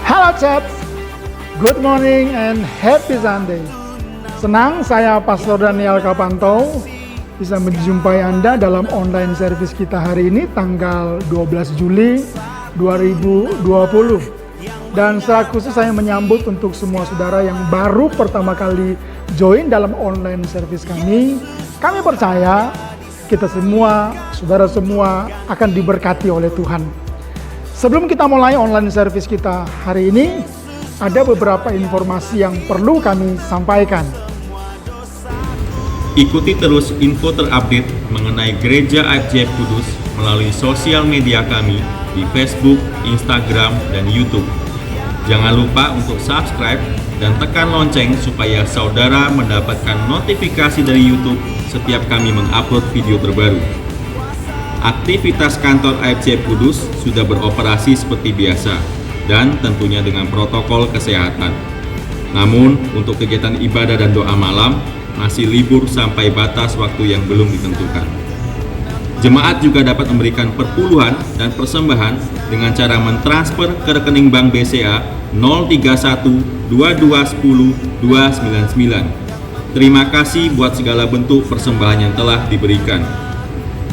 Halo Church, good morning and happy Sunday. Senang saya Pastor Daniel Kapanto bisa menjumpai Anda dalam online service kita hari ini tanggal 12 Juli 2020. Dan secara khusus saya menyambut untuk semua saudara yang baru pertama kali join dalam online service kami. Kami percaya kita semua, saudara semua akan diberkati oleh Tuhan. Sebelum kita mulai online service kita hari ini, ada beberapa informasi yang perlu kami sampaikan. Ikuti terus info terupdate mengenai Gereja AFJF Kudus melalui sosial media kami di Facebook, Instagram, dan YouTube. Jangan lupa untuk subscribe dan tekan lonceng supaya saudara mendapatkan notifikasi dari YouTube setiap kami mengupload video terbaru. Aktivitas kantor AFJF Kudus sudah beroperasi seperti biasa dan tentunya dengan protokol kesehatan. Namun, untuk kegiatan ibadah dan doa malam masih libur sampai batas waktu yang belum ditentukan. Jemaat juga dapat memberikan perpuluhan dan persembahan dengan cara mentransfer ke rekening Bank BCA 031 2210 299. Terima kasih buat segala bentuk persembahan yang telah diberikan.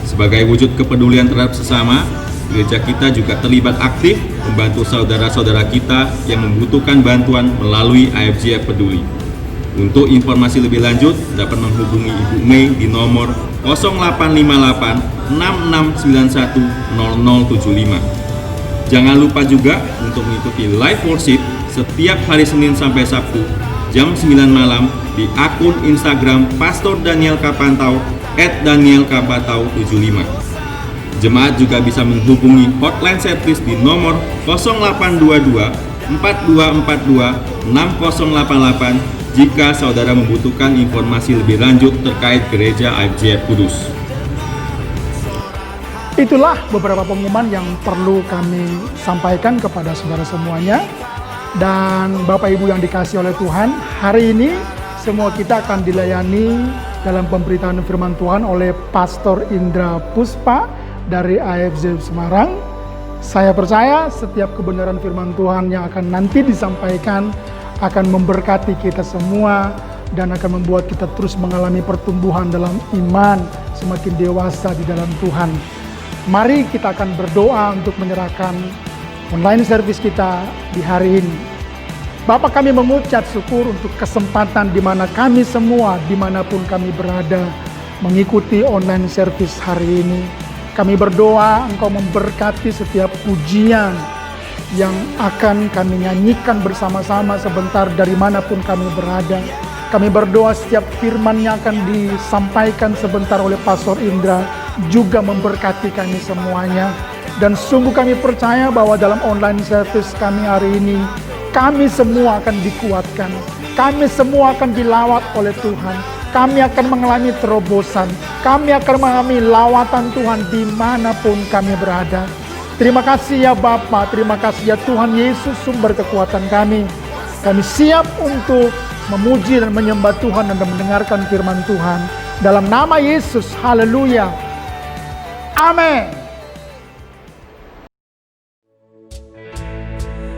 Sebagai wujud kepedulian terhadap sesama, gereja kita juga terlibat aktif membantu saudara-saudara kita yang membutuhkan bantuan melalui AFJF Peduli. Untuk informasi lebih lanjut, dapat menghubungi Ibu Mei di nomor 0858 6691 0075. Jangan lupa juga untuk mengikuti live worship setiap hari Senin sampai Sabtu jam 9 malam di akun Instagram Pastor Daniel Kapantau @danielkapantau75. Jemaat juga bisa menghubungi hotline service di nomor 0822 4242 6088 jika saudara membutuhkan informasi lebih lanjut terkait Gereja AFJF Kudus. Itulah beberapa pengumuman yang perlu kami sampaikan kepada saudara semuanya. Dan Bapak Ibu yang dikasihi oleh Tuhan, hari ini semua kita akan dilayani dalam pemberitaan firman Tuhan oleh Pastor Indra Puspa dari AFJF Semarang. Saya percaya setiap kebenaran firman Tuhan yang akan nanti disampaikan akan memberkati kita semua dan akan membuat kita terus mengalami pertumbuhan dalam iman, semakin dewasa di dalam Tuhan. Mari kita akan berdoa untuk menyerahkan online service kita di hari ini. Bapa, kami mengucap syukur untuk kesempatan di mana kami semua, dimanapun kami berada, mengikuti online service hari ini. Kami berdoa Engkau memberkati setiap pujian yang akan kami nyanyikan bersama-sama sebentar dari manapun kami berada. Kami berdoa setiap firman yang akan disampaikan sebentar oleh Pastor Indra juga memberkati kami semuanya. Dan sungguh kami percaya bahwa dalam online service kami hari ini, kami semua akan dikuatkan. Kami semua akan dilawat oleh Tuhan. Kami akan mengalami terobosan. Kami akan mengalami lawatan Tuhan dimanapun kami berada. Terima kasih ya Bapa, terima kasih ya Tuhan Yesus sumber kekuatan kami. Kami siap untuk memuji dan menyembah Tuhan dan mendengarkan firman Tuhan. Dalam nama Yesus, haleluya. Amin.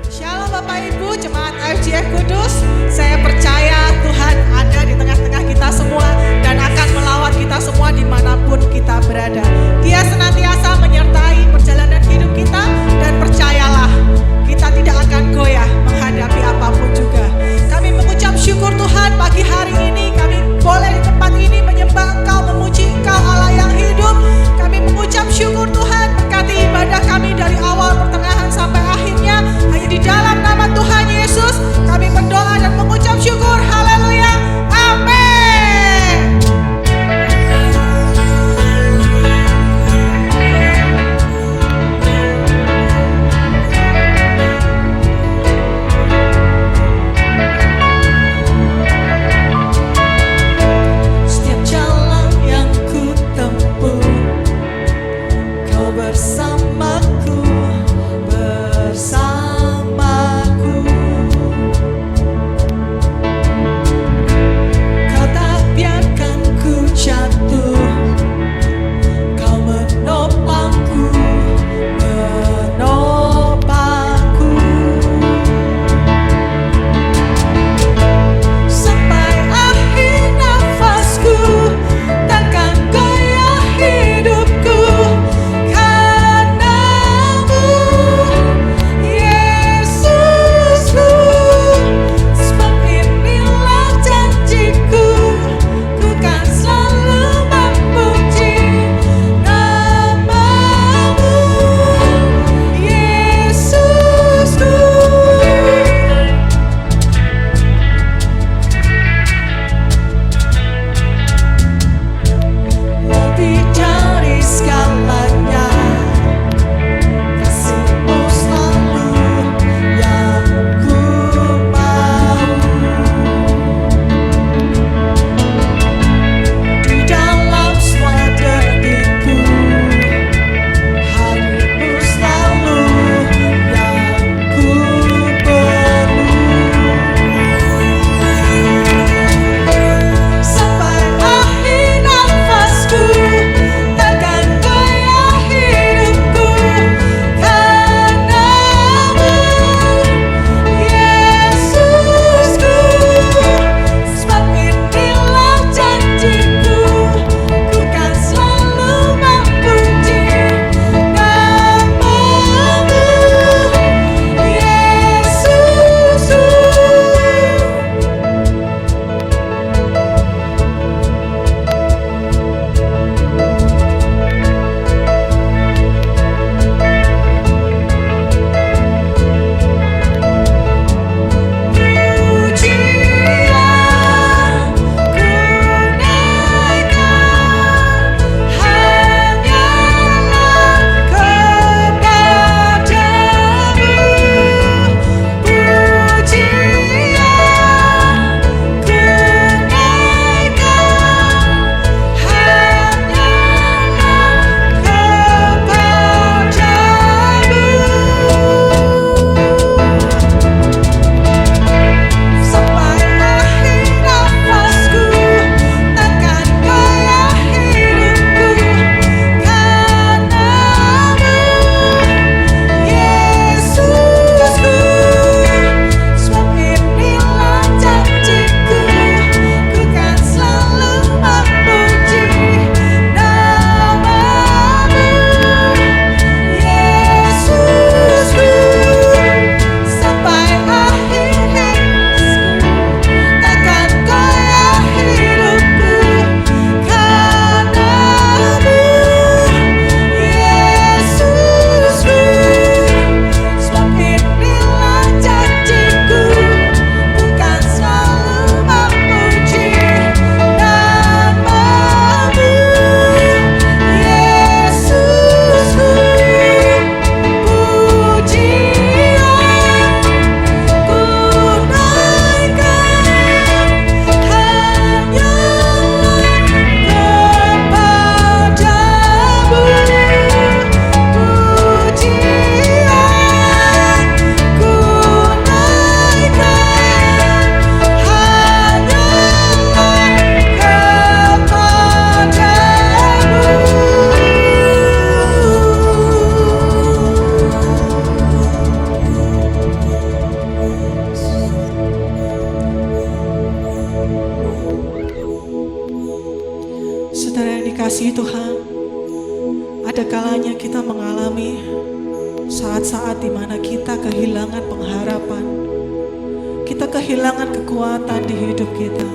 Shalom Bapak Ibu, Jemaat AFJF Kudus. Saya percaya Tuhan ada di tengah-tengah kita semua dan akan melawat kita semua dimanapun kita berada. Dia senantiasa menyertai perjalanan hidup kita dan percayalah kita tidak akan goyah menghadapi apapun juga. Kami mengucap syukur Tuhan pagi hari ini kami boleh di tempat ini menyembah Engkau, memuji Engkau Allah yang hidup. Kami mengucap syukur Tuhan berkati ibadah kami dari awal pertengahan sampai akhirnya hanya di dalam nama Tuhan Yesus kami berdoa dan mengucap syukur. Haleluya. Amin. kasih Tuhan, ada kalanya kita mengalami saat-saat di mana kita kehilangan pengharapan, kita kehilangan kekuatan di hidup kita.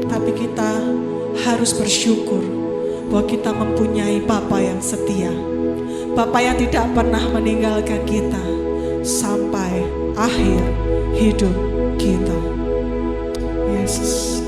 Tapi kita harus bersyukur bahwa kita mempunyai Bapa yang setia, Bapa yang tidak pernah meninggalkan kita sampai akhir hidup kita. Yesus.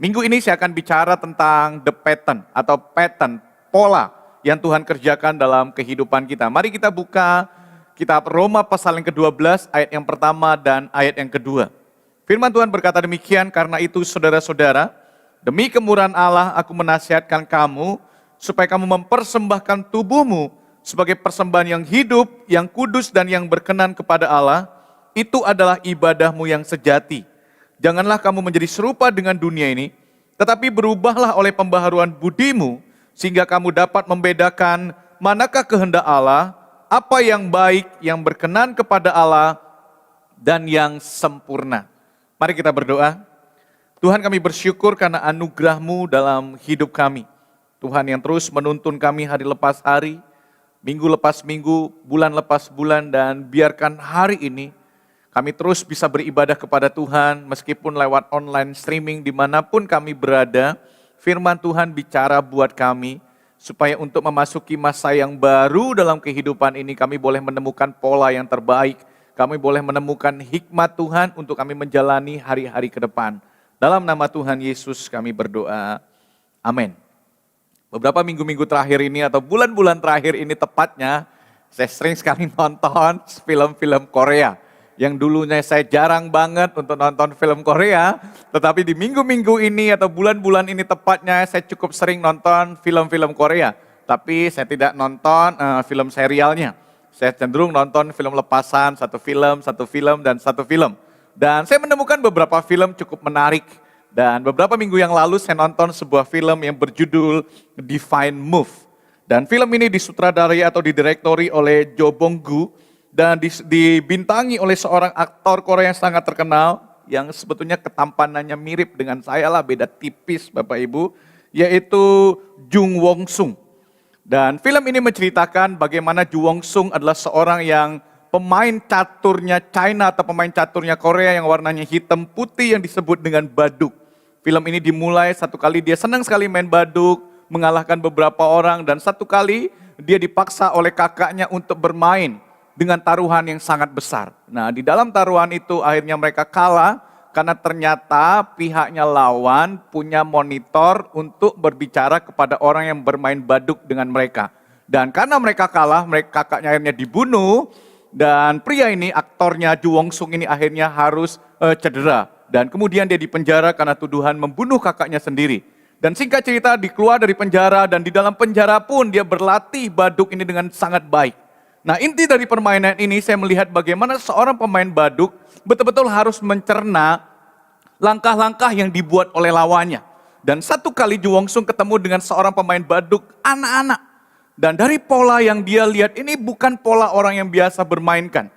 Minggu ini saya akan bicara tentang the pattern atau pattern, pola yang Tuhan kerjakan dalam kehidupan kita. Mari kita buka kitab Roma pasal yang ke-12 ayat yang pertama dan ayat yang kedua. Firman Tuhan berkata demikian, karena itu saudara-saudara, demi kemurahan Allah aku menasihatkan kamu supaya kamu mempersembahkan tubuhmu sebagai persembahan yang hidup, yang kudus dan yang berkenan kepada Allah. Itu adalah ibadahmu yang sejati. Janganlah kamu menjadi serupa dengan dunia ini, tetapi berubahlah oleh pembaharuan budimu, sehingga kamu dapat membedakan manakah kehendak Allah, apa yang baik, yang berkenan kepada Allah, dan yang sempurna. Mari kita berdoa. Tuhan, kami bersyukur karena anugerah-Mu dalam hidup kami. Tuhan yang terus menuntun kami hari lepas hari, minggu lepas minggu, bulan lepas bulan, dan biarkan hari ini kami terus bisa beribadah kepada Tuhan, meskipun lewat online streaming dimanapun kami berada. Firman Tuhan bicara buat kami, supaya untuk memasuki masa yang baru dalam kehidupan ini, kami boleh menemukan pola yang terbaik. Kami boleh menemukan hikmat Tuhan untuk kami menjalani hari-hari ke depan. Dalam nama Tuhan Yesus kami berdoa. Amin. Beberapa minggu-minggu terakhir ini atau bulan-bulan terakhir ini tepatnya, saya sering sekali nonton film-film Korea. Yang dulunya saya jarang banget untuk nonton film Korea, tetapi di minggu-minggu ini atau bulan-bulan ini tepatnya saya cukup sering nonton film-film Korea. Tapi saya tidak nonton film serialnya. Saya cenderung nonton film lepasan, satu film, dan satu film. Dan saya menemukan beberapa film cukup menarik. Dan beberapa minggu yang lalu saya nonton sebuah film yang berjudul Divine Move. Dan film ini disutradarai atau didirektori oleh Jo Bong-gu. Dan dibintangi oleh seorang aktor Korea yang sangat terkenal. Yang sebetulnya ketampanannya mirip dengan saya lah, beda tipis Bapak Ibu. Yaitu Jung Won-sung. Dan film ini menceritakan bagaimana Ju Won-sung adalah seorang yang pemain caturnya China atau pemain caturnya Korea yang warnanya hitam putih yang disebut dengan baduk. Film ini dimulai satu kali dia senang sekali main baduk, mengalahkan beberapa orang, dan satu kali dia dipaksa oleh kakaknya untuk bermain dengan taruhan yang sangat besar. Nah, di dalam taruhan itu akhirnya mereka kalah karena ternyata pihaknya lawan punya monitor untuk berbicara kepada orang yang bermain baduk dengan mereka. Dan karena mereka kalah, kakaknya akhirnya dibunuh, dan pria ini, aktornya Ju Won-sung ini akhirnya harus cedera. Dan kemudian dia dipenjara karena tuduhan membunuh kakaknya sendiri. Dan singkat cerita, dikeluar dari penjara, dan di dalam penjara pun dia berlatih baduk ini dengan sangat baik. Nah, inti dari permainan ini saya melihat bagaimana seorang pemain baduk betul-betul harus mencerna langkah-langkah yang dibuat oleh lawannya. Dan satu kali Ju Won-sung ketemu dengan seorang pemain baduk anak-anak. Dan dari pola yang dia lihat ini bukan pola orang yang biasa bermainkan.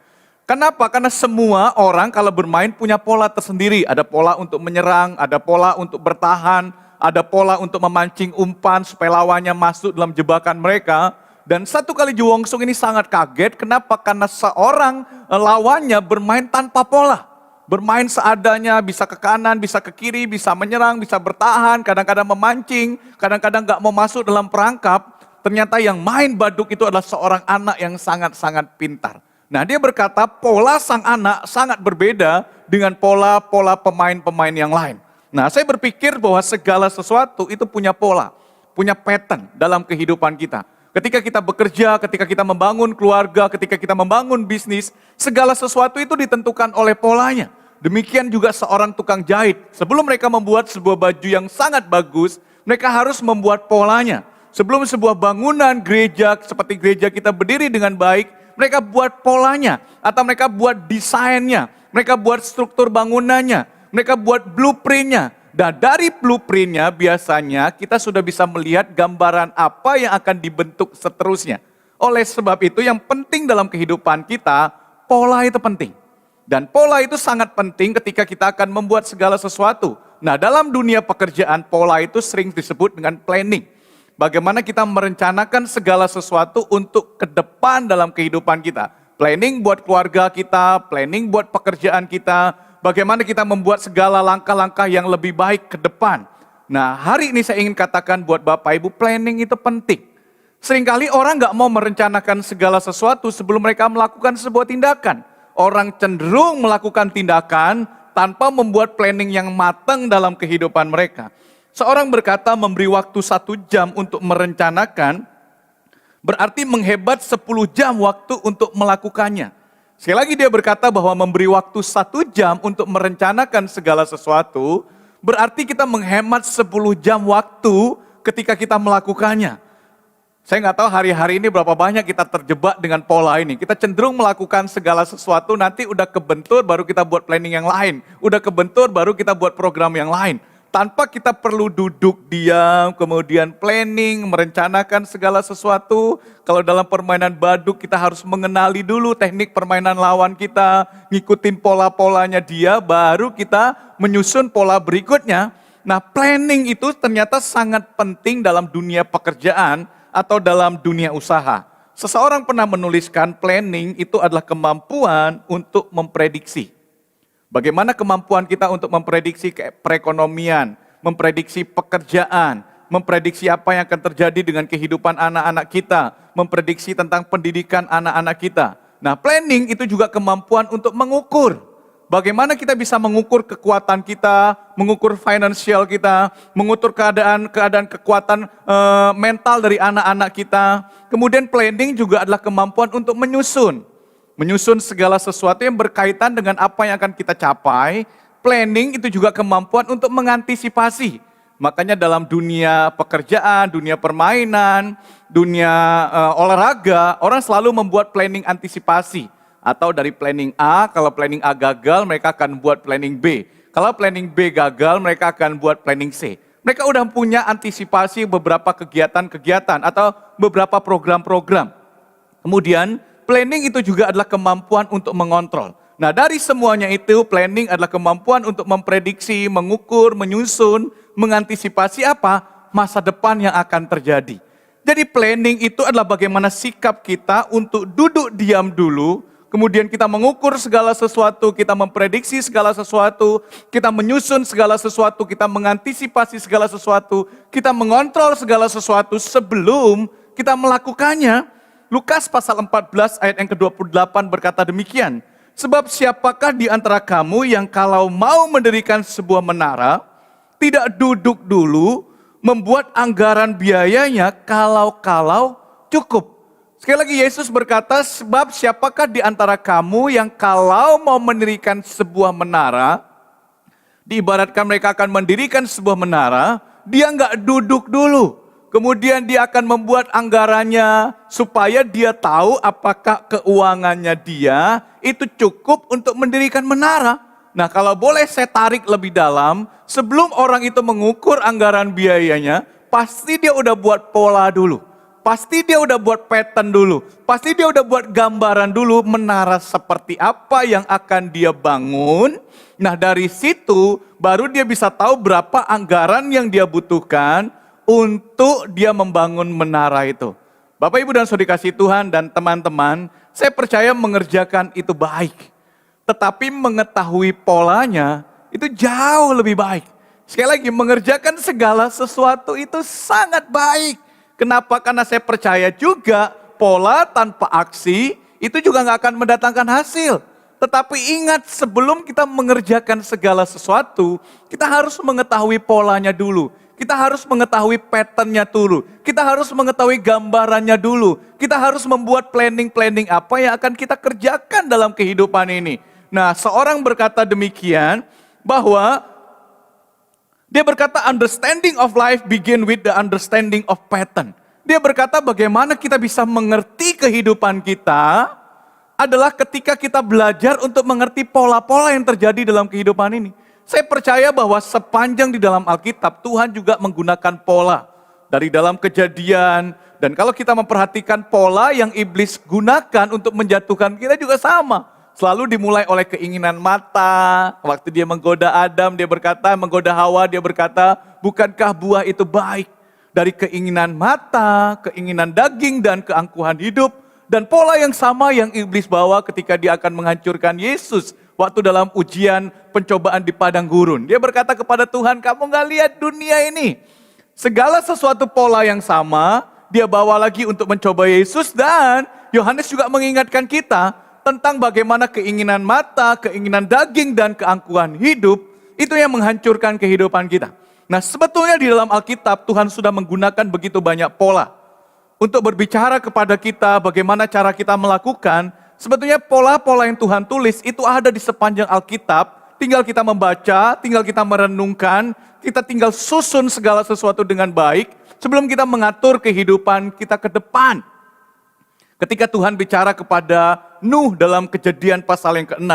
Kenapa? Karena semua orang kalau bermain punya pola tersendiri. Ada pola untuk menyerang, ada pola untuk bertahan, ada pola untuk memancing umpan supaya lawannya masuk dalam jebakan mereka. Dan satu kali Ju Won-sung ini sangat kaget, kenapa? Karena seorang lawannya bermain tanpa pola. Bermain seadanya, bisa ke kanan, bisa ke kiri, bisa menyerang, bisa bertahan, kadang-kadang memancing, kadang-kadang gak mau masuk dalam perangkap. Ternyata yang main baduk itu adalah seorang anak yang sangat-sangat pintar. Nah, dia berkata pola sang anak sangat berbeda dengan pola-pola pemain-pemain yang lain. Nah, saya berpikir bahwa segala sesuatu itu punya pola, punya pattern dalam kehidupan kita. Ketika kita bekerja, ketika kita membangun keluarga, ketika kita membangun bisnis, segala sesuatu itu ditentukan oleh polanya. Demikian juga seorang tukang jahit. Sebelum mereka membuat sebuah baju yang sangat bagus, mereka harus membuat polanya. Sebelum sebuah bangunan gereja seperti gereja kita berdiri dengan baik, mereka buat polanya. Atau mereka buat desainnya, mereka buat struktur bangunannya, mereka buat blueprintnya. Dan dari blueprintnya biasanya kita sudah bisa melihat gambaran apa yang akan dibentuk seterusnya. Oleh sebab itu yang penting dalam kehidupan kita, pola itu penting. Dan pola itu sangat penting ketika kita akan membuat segala sesuatu. Nah, dalam dunia pekerjaan, pola itu sering disebut dengan planning. Bagaimana kita merencanakan segala sesuatu untuk ke depan dalam kehidupan kita. Planning buat keluarga kita, planning buat pekerjaan kita, bagaimana kita membuat segala langkah-langkah yang lebih baik ke depan. Nah, hari ini saya ingin katakan buat Bapak Ibu, planning itu penting. Seringkali orang nggak mau merencanakan segala sesuatu sebelum mereka melakukan sebuah tindakan. Orang cenderung melakukan tindakan tanpa membuat planning yang matang dalam kehidupan mereka. Seorang berkata memberi waktu 1 jam untuk merencanakan, berarti menghebat 10 jam waktu untuk melakukannya. Sekali lagi dia berkata bahwa memberi waktu 1 jam untuk merencanakan segala sesuatu, berarti kita menghemat 10 jam waktu ketika kita melakukannya. Saya nggak tahu hari-hari ini berapa banyak kita terjebak dengan pola ini. Kita cenderung melakukan segala sesuatu, nanti udah kebentur baru kita buat planning yang lain. Udah kebentur baru kita buat program yang lain. Tanpa kita perlu duduk diam, kemudian planning, merencanakan segala sesuatu. Kalau dalam permainan baduk kita harus mengenali dulu teknik permainan lawan kita, ngikutin pola-polanya dia, baru kita menyusun pola berikutnya. Nah, planning itu ternyata sangat penting dalam dunia pekerjaan atau dalam dunia usaha. Seseorang pernah menuliskan planning itu adalah kemampuan untuk memprediksi. Bagaimana kemampuan kita untuk memprediksi perekonomian, memprediksi pekerjaan, memprediksi apa yang akan terjadi dengan kehidupan anak-anak kita, memprediksi tentang pendidikan anak-anak kita. Nah, planning itu juga kemampuan untuk mengukur. Bagaimana kita bisa mengukur kekuatan kita, mengukur finansial kita, mengukur keadaan kekuatan mental dari anak-anak kita. Kemudian planning juga adalah kemampuan untuk menyusun. Menyusun segala sesuatu yang berkaitan dengan apa yang akan kita capai. Planning itu juga kemampuan untuk mengantisipasi. Makanya dalam dunia pekerjaan, dunia permainan, dunia olahraga, orang selalu membuat planning antisipasi. Atau dari planning A, kalau planning A gagal, mereka akan buat planning B. Kalau planning B gagal, mereka akan buat planning C. Mereka udah punya antisipasi beberapa kegiatan-kegiatan atau beberapa program-program. Kemudian, planning itu juga adalah kemampuan untuk mengontrol. Nah, dari semuanya itu, planning adalah kemampuan untuk memprediksi, mengukur, menyusun, mengantisipasi apa? Masa depan yang akan terjadi. Jadi planning itu adalah bagaimana sikap kita untuk duduk diam dulu, kemudian kita mengukur segala sesuatu, kita memprediksi segala sesuatu, kita menyusun segala sesuatu, kita mengantisipasi segala sesuatu, kita mengontrol segala sesuatu sebelum kita melakukannya. Lukas pasal 14 ayat yang ke-28 berkata demikian, sebab siapakah di antara kamu yang kalau mau mendirikan sebuah menara, tidak duduk dulu, membuat anggaran biayanya kalau-kalau cukup. Sekali lagi Yesus berkata, sebab siapakah di antara kamu yang kalau mau mendirikan sebuah menara, diibaratkan mereka akan mendirikan sebuah menara, dia nggak duduk dulu. Kemudian dia akan membuat anggarannya supaya dia tahu apakah keuangannya dia itu cukup untuk mendirikan menara. Nah, kalau boleh saya tarik lebih dalam, sebelum orang itu mengukur anggaran biayanya, pasti dia udah buat pola dulu. Pasti dia udah buat pattern dulu. Pasti dia udah buat gambaran dulu menara seperti apa yang akan dia bangun. Nah, dari situ baru dia bisa tahu berapa anggaran yang dia butuhkan untuk dia membangun menara itu. Bapak, Ibu, dan Saudara dikasihi Tuhan dan teman-teman, saya percaya mengerjakan itu baik. Tetapi mengetahui polanya itu jauh lebih baik. Sekali lagi, mengerjakan segala sesuatu itu sangat baik. Kenapa? Karena saya percaya juga pola tanpa aksi itu juga nggak akan mendatangkan hasil. Tetapi ingat, sebelum kita mengerjakan segala sesuatu, kita harus mengetahui polanya dulu. Kita harus mengetahui patternnya dulu. Kita harus mengetahui gambarannya dulu. Kita harus membuat planning-planning apa yang akan kita kerjakan dalam kehidupan ini. Nah, seorang berkata demikian bahwa dia berkata understanding of life begin with the understanding of pattern. Dia berkata bagaimana kita bisa mengerti kehidupan kita adalah ketika kita belajar untuk mengerti pola-pola yang terjadi dalam kehidupan ini. Saya percaya bahwa sepanjang di dalam Alkitab, Tuhan juga menggunakan pola. Dari dalam Kejadian, dan kalau kita memperhatikan pola yang iblis gunakan untuk menjatuhkan kita juga sama. Selalu dimulai oleh keinginan mata. Waktu dia menggoda Adam, dia berkata, menggoda Hawa, dia berkata, bukankah buah itu baik? Dari keinginan mata, keinginan daging, dan keangkuhan hidup. Dan pola yang sama yang iblis bawa ketika dia akan menghancurkan Yesus. Waktu dalam ujian pencobaan di padang gurun. Dia berkata kepada Tuhan, kamu gak lihat dunia ini. Segala sesuatu pola yang sama, dia bawa lagi untuk mencoba Yesus. Dan Yohanes juga mengingatkan kita, tentang bagaimana keinginan mata, keinginan daging, dan keangkuhan hidup, itu yang menghancurkan kehidupan kita. Nah, sebetulnya di dalam Alkitab, Tuhan sudah menggunakan begitu banyak pola untuk berbicara kepada kita bagaimana cara kita melakukan. Sebetulnya pola-pola yang Tuhan tulis itu ada di sepanjang Alkitab, tinggal kita membaca, tinggal kita merenungkan, kita tinggal susun segala sesuatu dengan baik, sebelum kita mengatur kehidupan kita ke depan. Ketika Tuhan bicara kepada Nuh dalam Kejadian pasal yang ke-6,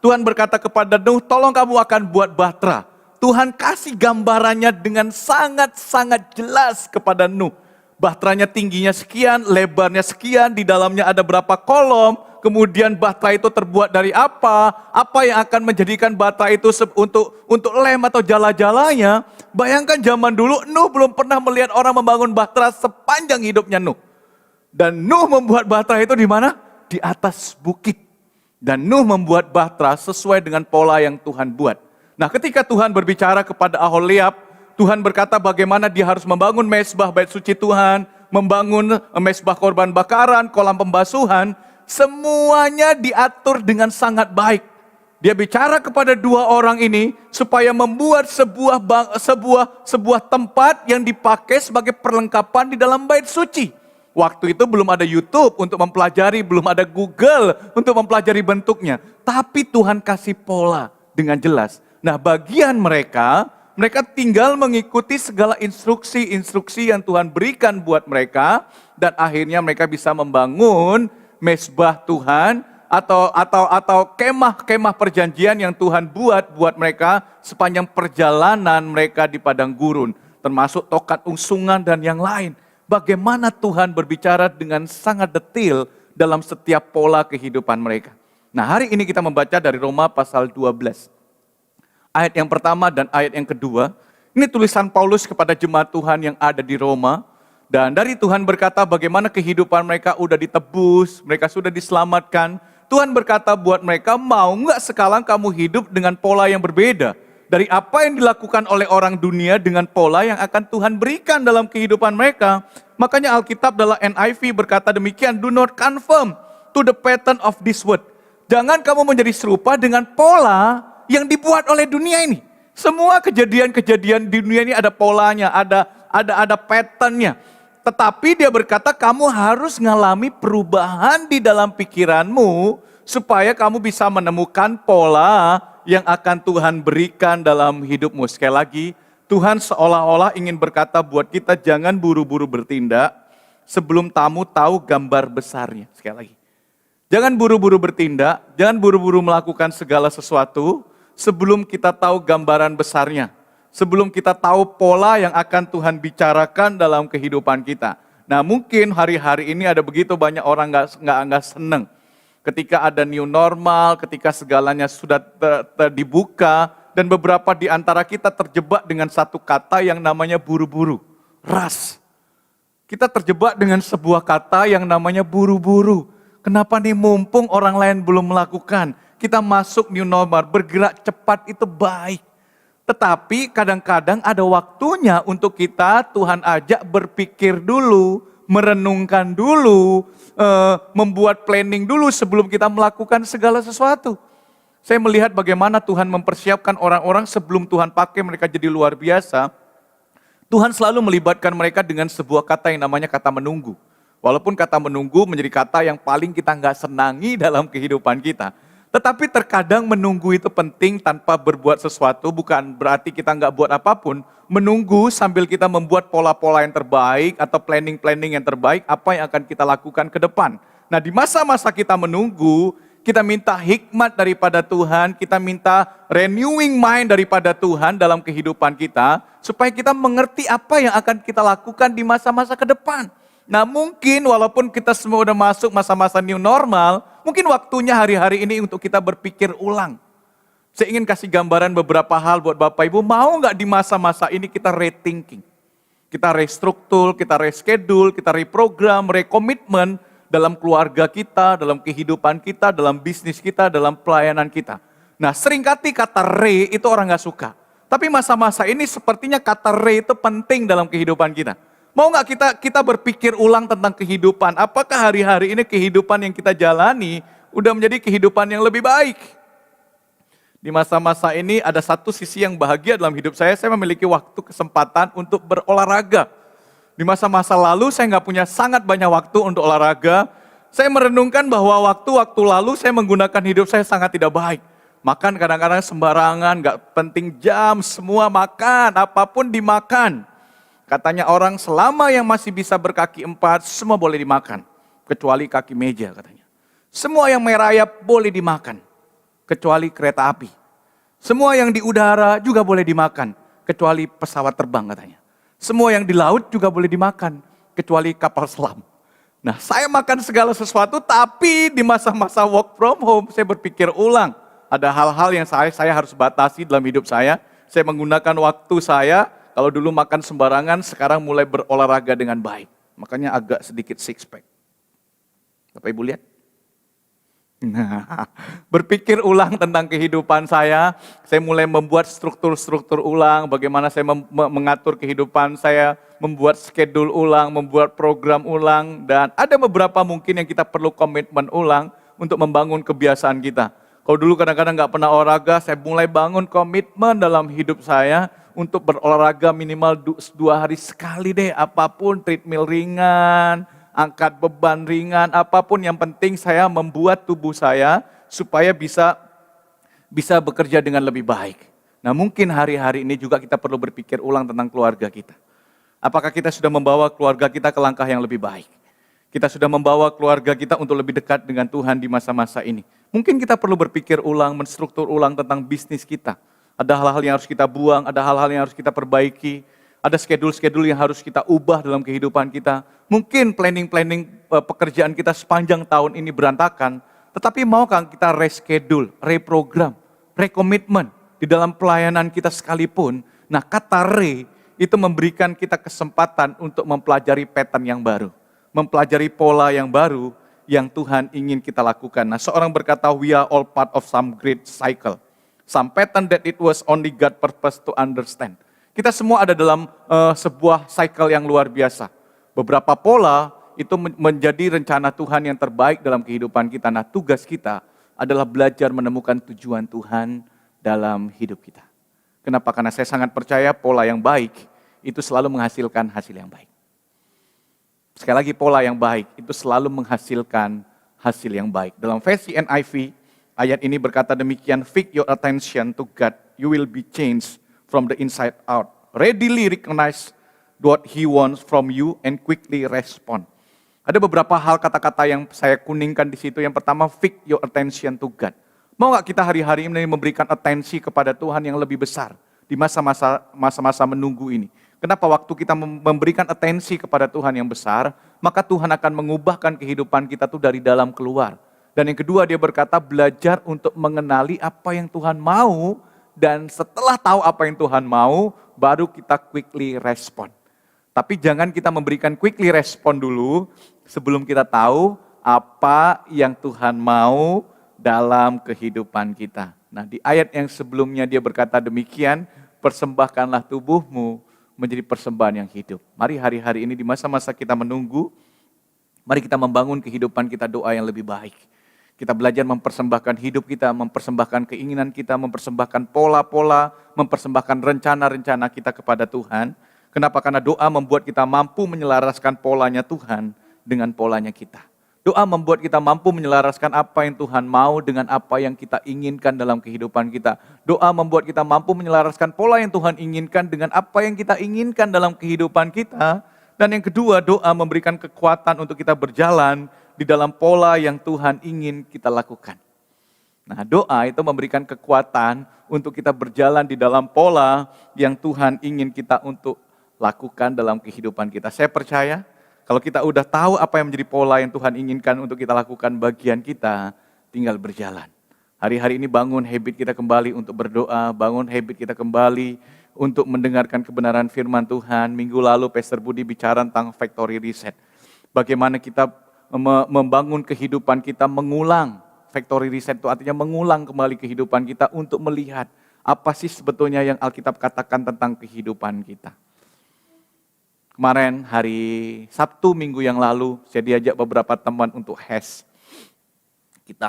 Tuhan berkata kepada Nuh, tolong kamu akan buat bahtera. Tuhan kasih gambarannya dengan sangat-sangat jelas kepada Nuh. Bahteranya tingginya sekian, lebarnya sekian, di dalamnya ada berapa kolom, kemudian bahtera itu terbuat dari apa yang akan menjadikan bahtera itu untuk lem atau jala-jalanya. Bayangkan zaman dulu Nuh belum pernah melihat orang membangun bahtera sepanjang hidupnya Nuh. Dan Nuh membuat bahtera itu di mana? Di atas bukit. Dan Nuh membuat bahtera sesuai dengan pola yang Tuhan buat. Nah, ketika Tuhan berbicara kepada Aholiab, Tuhan berkata bagaimana dia harus membangun mezbah bait suci Tuhan, membangun mezbah korban bakaran, kolam pembasuhan, semuanya diatur dengan sangat baik. Dia bicara kepada dua orang ini supaya membuat sebuah tempat yang dipakai sebagai perlengkapan di dalam bait suci. Waktu itu belum ada YouTube untuk mempelajari, belum ada Google untuk mempelajari bentuknya. Tapi Tuhan kasih pola dengan jelas. Nah, bagian mereka tinggal mengikuti segala instruksi-instruksi yang Tuhan berikan buat mereka. Dan akhirnya mereka bisa membangun mezbah Tuhan atau kemah-kemah perjanjian yang Tuhan buat mereka sepanjang perjalanan mereka di padang gurun. Termasuk tokat ungsungan dan yang lain. Bagaimana Tuhan berbicara dengan sangat detail dalam setiap pola kehidupan mereka. Nah, hari ini kita membaca dari Roma pasal 12. Ayat yang pertama dan ayat yang kedua. Ini tulisan Paulus kepada jemaat Tuhan yang ada di Roma. Dan dari Tuhan berkata bagaimana kehidupan mereka udah ditebus, mereka sudah diselamatkan. Tuhan berkata buat mereka, mau nggak sekarang kamu hidup dengan pola yang berbeda dari apa yang dilakukan oleh orang dunia dengan pola yang akan Tuhan berikan dalam kehidupan mereka. Makanya Alkitab dalam NIV berkata demikian, do not conform to the pattern of this world. Jangan kamu menjadi serupa dengan pola yang dibuat oleh dunia ini. Semua kejadian-kejadian di dunia ini ada polanya, ada patternnya. Tetapi dia berkata kamu harus mengalami perubahan di dalam pikiranmu supaya kamu bisa menemukan pola yang akan Tuhan berikan dalam hidupmu. Sekali lagi, Tuhan seolah-olah ingin berkata buat kita jangan buru-buru bertindak sebelum kamu tahu gambar besarnya. Sekali lagi, jangan buru-buru bertindak, jangan buru-buru melakukan segala sesuatu sebelum kita tahu gambaran besarnya. Sebelum kita tahu pola yang akan Tuhan bicarakan dalam kehidupan kita. Nah, mungkin hari-hari ini ada begitu banyak orang nggak seneng. Ketika ada new normal, ketika segalanya sudah dibuka, dan beberapa di antara kita terjebak dengan satu kata yang namanya buru-buru, rush. Kita terjebak dengan sebuah kata yang namanya buru-buru. Kenapa nih mumpung orang lain belum melakukan? Kita masuk new normal, bergerak cepat itu baik. Tetapi kadang-kadang ada waktunya untuk kita, Tuhan ajak berpikir dulu, merenungkan dulu, membuat planning dulu sebelum kita melakukan segala sesuatu. Saya melihat bagaimana Tuhan mempersiapkan orang-orang sebelum Tuhan pakai mereka jadi luar biasa. Tuhan selalu melibatkan mereka dengan sebuah kata yang namanya kata menunggu. Walaupun kata menunggu menjadi kata yang paling kita nggak senangi dalam kehidupan kita. Tetapi terkadang menunggu itu penting tanpa berbuat sesuatu, bukan berarti kita nggak buat apapun. Menunggu sambil kita membuat pola-pola yang terbaik atau planning-planning yang terbaik, apa yang akan kita lakukan ke depan. Nah, di masa-masa kita menunggu, kita minta hikmat daripada Tuhan, kita minta renewing mind daripada Tuhan dalam kehidupan kita, supaya kita mengerti apa yang akan kita lakukan di masa-masa ke depan. Nah, mungkin walaupun kita semua udah masuk masa-masa new normal, mungkin waktunya hari-hari ini untuk kita berpikir ulang. Saya ingin kasih gambaran beberapa hal buat Bapak Ibu, mau nggak di masa-masa ini kita rethinking? Kita restruktur, kita reschedule, kita reprogram, rekomitmen dalam keluarga kita, dalam kehidupan kita, dalam bisnis kita, dalam pelayanan kita. Nah, seringkali kata re itu orang nggak suka. Tapi masa-masa ini sepertinya kata re itu penting dalam kehidupan kita. Mau nggak kita berpikir ulang tentang kehidupan? Apakah hari-hari ini kehidupan yang kita jalani udah menjadi kehidupan yang lebih baik. Di masa-masa ini ada satu sisi yang bahagia dalam hidup saya memiliki waktu kesempatan untuk berolahraga. Di masa-masa lalu saya nggak punya sangat banyak waktu untuk olahraga. Saya merenungkan bahwa waktu-waktu lalu saya menggunakan hidup saya sangat tidak baik. Makan kadang-kadang sembarangan, nggak penting jam, semua makan, apapun dimakan. Katanya orang selama yang masih bisa berkaki 4, semua boleh dimakan. Kecuali kaki meja katanya. Semua yang merayap boleh dimakan. Kecuali kereta api. Semua yang di udara juga boleh dimakan. Kecuali pesawat terbang katanya. Semua yang di laut juga boleh dimakan. Kecuali kapal selam. Nah, saya makan segala sesuatu, tapi di masa-masa work from home, saya berpikir ulang. Ada hal-hal yang saya harus batasi dalam hidup saya. Saya menggunakan waktu saya, kalau dulu makan sembarangan, sekarang mulai berolahraga dengan baik. Makanya agak sedikit six pack. Bapak Ibu lihat? Nah, berpikir ulang tentang kehidupan saya mulai membuat struktur-struktur ulang, bagaimana saya mengatur kehidupan saya, membuat schedule ulang, membuat program ulang, dan ada beberapa mungkin yang kita perlu komitmen ulang untuk membangun kebiasaan kita. Kalau dulu kadang-kadang nggak pernah olahraga, saya mulai bangun komitmen dalam hidup saya untuk berolahraga minimal 2 hari sekali deh, apapun treadmill ringan, angkat beban ringan, apapun yang penting saya membuat tubuh saya supaya bisa bekerja dengan lebih baik. Nah mungkin hari-hari ini juga kita perlu berpikir ulang tentang keluarga kita. Apakah kita sudah membawa keluarga kita ke langkah yang lebih baik? Kita sudah membawa keluarga kita untuk lebih dekat dengan Tuhan di masa-masa ini. Mungkin kita perlu berpikir ulang, menstruktur ulang tentang bisnis kita. Ada hal-hal yang harus kita buang, ada hal-hal yang harus kita perbaiki. Ada schedule-schedule yang harus kita ubah dalam kehidupan kita. Mungkin planning-planning pekerjaan kita sepanjang tahun ini berantakan. Tetapi maukah kita reschedule, reprogram, rekomitmen di dalam pelayanan kita sekalipun. Nah kata itu memberikan kita kesempatan untuk mempelajari pattern yang baru. Mempelajari pola yang baru yang Tuhan ingin kita lakukan. Nah seorang berkata, we are all part of some great cycle. Some pattern that it was only God purpose to understand. Kita semua ada dalam sebuah cycle yang luar biasa. Beberapa pola itu menjadi rencana Tuhan yang terbaik dalam kehidupan kita. Nah tugas kita adalah belajar menemukan tujuan Tuhan dalam hidup kita. Kenapa? Karena saya sangat percaya pola yang baik itu selalu menghasilkan hasil yang baik. Sekali lagi pola yang baik itu selalu menghasilkan hasil yang baik. Dalam versi NIV, ayat ini berkata demikian, fix your attention to God, you will be changed from the inside out. Readily recognize what He wants from you and quickly respond. Ada beberapa hal kata-kata yang saya kuningkan di situ. Yang pertama, fix your attention to God. Mau gak kita hari-hari ini memberikan atensi kepada Tuhan yang lebih besar di masa-masa menunggu ini? Kenapa waktu kita memberikan atensi kepada Tuhan yang besar, maka Tuhan akan mengubahkan kehidupan kita tuh dari dalam keluar. Dan yang kedua dia berkata belajar untuk mengenali apa yang Tuhan mau, dan setelah tahu apa yang Tuhan mau, baru kita quickly respond. Tapi jangan kita memberikan quickly respond dulu sebelum kita tahu apa yang Tuhan mau dalam kehidupan kita. Nah di ayat yang sebelumnya dia berkata demikian, persembahkanlah tubuhmu menjadi persembahan yang hidup. Mari hari-hari ini di masa-masa kita menunggu, mari kita membangun kehidupan kita doa yang lebih baik. Kita belajar mempersembahkan hidup kita, mempersembahkan keinginan kita, mempersembahkan pola-pola, mempersembahkan rencana-rencana kita kepada Tuhan. Kenapa? Karena doa membuat kita mampu menyelaraskan polanya Tuhan dengan polanya kita. Doa membuat kita mampu menyelaraskan apa yang Tuhan mau dengan apa yang kita inginkan dalam kehidupan kita. Doa membuat kita mampu menyelaraskan pola yang Tuhan inginkan dengan apa yang kita inginkan dalam kehidupan kita. Dan yang kedua, doa memberikan kekuatan untuk kita berjalan di dalam pola yang Tuhan ingin kita lakukan. Nah, doa itu memberikan kekuatan untuk kita berjalan di dalam pola yang Tuhan ingin kita untuk lakukan dalam kehidupan kita. Saya percaya kalau kita udah tahu apa yang menjadi pola yang Tuhan inginkan untuk kita lakukan, bagian kita tinggal berjalan. Hari-hari ini bangun habit kita kembali untuk berdoa, bangun habit kita kembali untuk mendengarkan kebenaran firman Tuhan. Minggu lalu Pastor Budi bicara tentang factory reset. Bagaimana kita membangun kehidupan kita, mengulang. Factory reset itu artinya mengulang kembali kehidupan kita untuk melihat apa sih sebetulnya yang Alkitab katakan tentang kehidupan kita. Kemarin hari Sabtu minggu yang lalu saya diajak beberapa teman untuk HES. Kita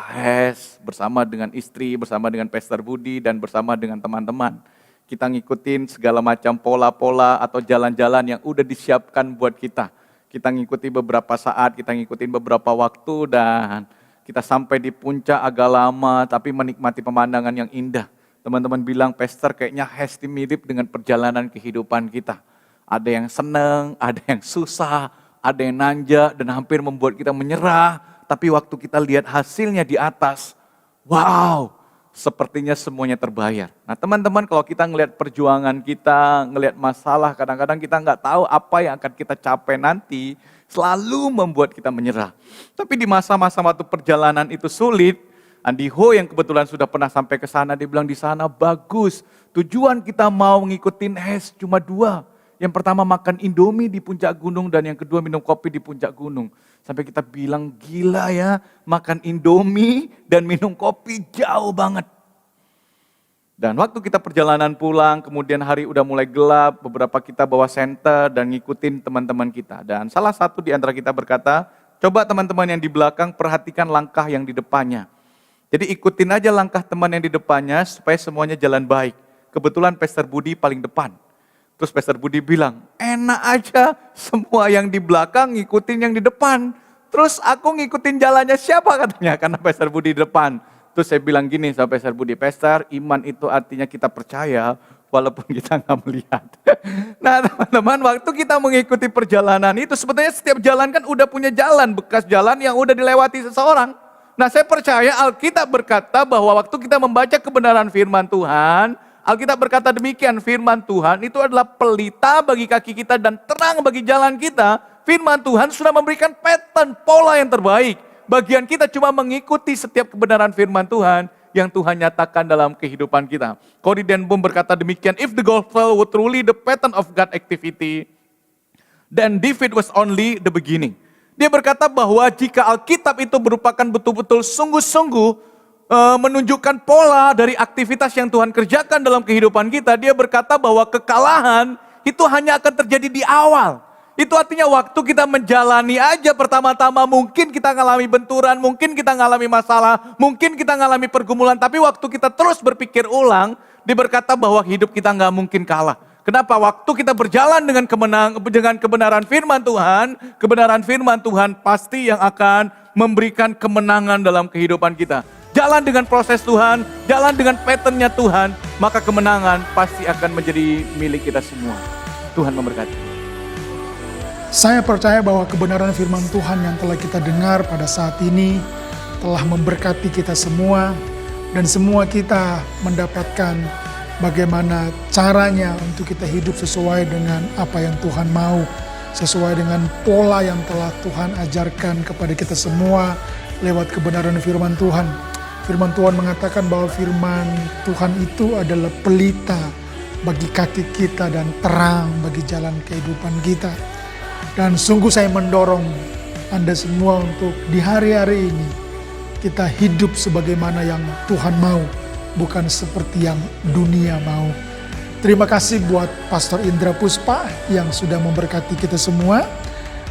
bersama dengan istri, bersama dengan Pastor Budi, dan bersama dengan teman-teman. Kita ngikutin segala macam pola-pola atau jalan-jalan yang udah disiapkan buat kita. Kita ngikuti beberapa saat, kita ngikutin beberapa waktu, dan kita sampai di puncak agak lama, tapi menikmati pemandangan yang indah. Teman-teman bilang, Pastor kayaknya Hesti mirip dengan perjalanan kehidupan kita. Ada yang seneng, ada yang susah, ada yang nanjak, dan hampir membuat kita menyerah. Tapi waktu kita lihat hasilnya di atas, wow, sepertinya semuanya terbayar. Nah teman-teman, kalau kita ngelihat perjuangan kita, ngelihat masalah, kadang-kadang kita nggak tahu apa yang akan kita capai nanti, selalu membuat kita menyerah. Tapi di masa-masa waktu perjalanan itu sulit, Andi Ho yang kebetulan sudah pernah sampai ke sana, dia bilang di sana bagus. Tujuan kita mau ngikutin cuma 2. Yang pertama makan Indomie di puncak gunung, dan yang kedua minum kopi di puncak gunung. Sampai kita bilang gila ya, makan Indomie dan minum kopi jauh banget. Dan waktu kita perjalanan pulang, kemudian hari udah mulai gelap, beberapa kita bawa senter dan ngikutin teman-teman kita. Dan salah satu di antara kita berkata, coba teman-teman yang di belakang perhatikan langkah yang di depannya. Jadi ikutin aja langkah teman yang di depannya supaya semuanya jalan baik. Kebetulan Pastor Budi paling depan. Terus Pastor Budi bilang, enak aja semua yang di belakang ngikutin yang di depan. Terus aku ngikutin jalannya siapa katanya, karena Pastor Budi di depan. Terus saya bilang gini sama Pastor Budi, Pastor, iman itu artinya kita percaya walaupun kita nggak melihat. Nah teman-teman, waktu kita mengikuti perjalanan itu, sebetulnya setiap jalan kan udah punya jalan, bekas jalan yang udah dilewati seseorang. Nah saya percaya Alkitab berkata bahwa waktu kita membaca kebenaran firman Tuhan, Alkitab berkata demikian, firman Tuhan itu adalah pelita bagi kaki kita dan terang bagi jalan kita. Firman Tuhan sudah memberikan pattern, pola yang terbaik. Bagian kita cuma mengikuti setiap kebenaran firman Tuhan yang Tuhan nyatakan dalam kehidupan kita. Corrie ten Boom berkata demikian, if the gospel were truly the pattern of God activity, then defeat was only the beginning. Dia berkata bahwa jika Alkitab itu merupakan betul-betul sungguh-sungguh menunjukkan pola dari aktivitas yang Tuhan kerjakan dalam kehidupan kita, dia berkata bahwa kekalahan itu hanya akan terjadi di awal. Itu artinya waktu kita menjalani aja pertama-tama mungkin kita ngalami benturan, mungkin kita ngalami masalah, mungkin kita ngalami pergumulan, tapi waktu kita terus berpikir ulang, dia berkata bahwa hidup kita nggak mungkin kalah. Kenapa? Waktu kita berjalan dengan kebenaran firman Tuhan pasti yang akan memberikan kemenangan dalam kehidupan kita. Jalan dengan proses Tuhan, jalan dengan patternnya Tuhan, maka kemenangan pasti akan menjadi milik kita semua. Tuhan memberkati. Saya percaya bahwa kebenaran firman Tuhan yang telah kita dengar pada saat ini telah memberkati kita semua, dan semua kita mendapatkan bagaimana caranya untuk kita hidup sesuai dengan apa yang Tuhan mau, sesuai dengan pola yang telah Tuhan ajarkan kepada kita semua lewat kebenaran firman Tuhan. Firman Tuhan mengatakan bahwa firman Tuhan itu adalah pelita bagi kaki kita dan terang bagi jalan kehidupan kita. Dan sungguh saya mendorong Anda semua untuk di hari-hari ini kita hidup sebagaimana yang Tuhan mau, bukan seperti yang dunia mau. Terima kasih buat Pastor Indra Puspa yang sudah memberkati kita semua.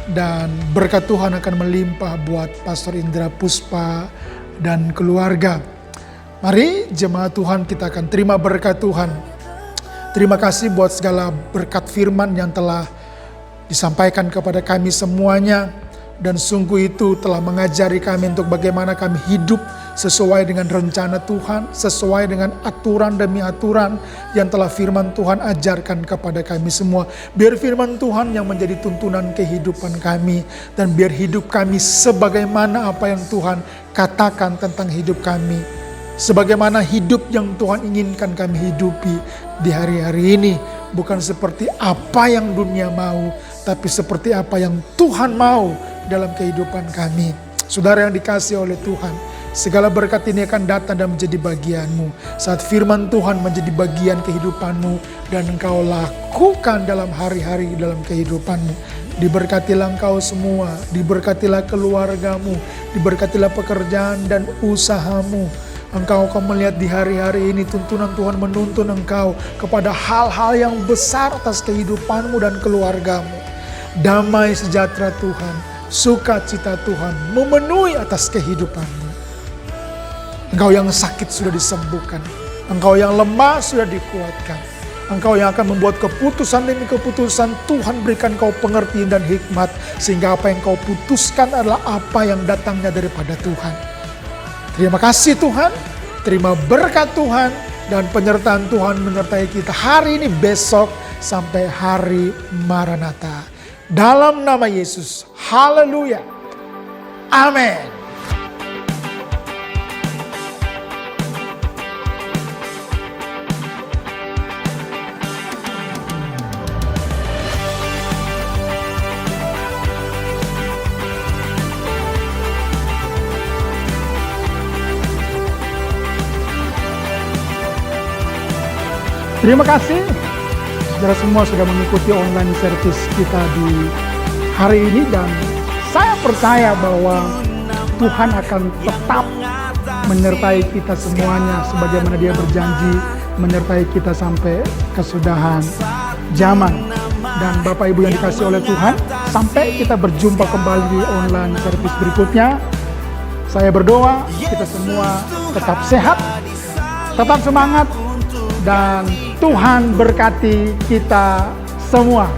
Dan berkat Tuhan akan melimpah buat Pastor Indra Puspa dan keluarga. Mari jemaat Tuhan, kita akan terima berkat Tuhan. Terima kasih buat segala berkat firman yang telah disampaikan kepada kami semuanya. Dan sungguh itu telah mengajari kami untuk bagaimana kami hidup sesuai dengan rencana Tuhan, sesuai dengan aturan demi aturan yang telah firman Tuhan ajarkan kepada kami semua. Biar firman Tuhan yang menjadi tuntunan kehidupan kami, dan biar hidup kami sebagaimana apa yang Tuhan katakan tentang hidup kami. Sebagaimana hidup yang Tuhan inginkan kami hidupi di hari-hari ini. Bukan seperti apa yang dunia mau, tapi seperti apa yang Tuhan mau dalam kehidupan kami. Saudara yang dikasihi oleh Tuhan, segala berkat ini akan datang dan menjadi bagianmu saat firman Tuhan menjadi bagian kehidupanmu dan engkau lakukan dalam hari-hari dalam kehidupanmu. Diberkatilah engkau semua, diberkatilah keluargamu, diberkatilah pekerjaan dan usahamu. Engkau akan melihat di hari-hari ini tuntunan Tuhan menuntun engkau kepada hal-hal yang besar atas kehidupanmu dan keluargamu. Damai sejahtera Tuhan, sukacita Tuhan memenuhi atas kehidupanmu. Engkau yang sakit sudah disembuhkan. Engkau yang lemah sudah dikuatkan. Engkau yang akan membuat keputusan demi keputusan. Tuhan berikan kau pengertian dan hikmat. Sehingga apa yang kau putuskan adalah apa yang datangnya daripada Tuhan. Terima kasih Tuhan. Terima berkat Tuhan. Dan penyertaan Tuhan menyertai kita hari ini, besok, sampai hari Maranatha. Dalam nama Yesus. Haleluya. Amin. Terima kasih saudara semua sudah mengikuti online service kita di hari ini, dan saya percaya bahwa Tuhan akan tetap menyertai kita semuanya sebagaimana Dia berjanji menyertai kita sampai kesudahan zaman. Dan Bapak Ibu yang dikasihi oleh Tuhan, sampai kita berjumpa kembali di online service berikutnya. Saya berdoa kita semua tetap sehat, tetap semangat, dan Tuhan berkati kita semua.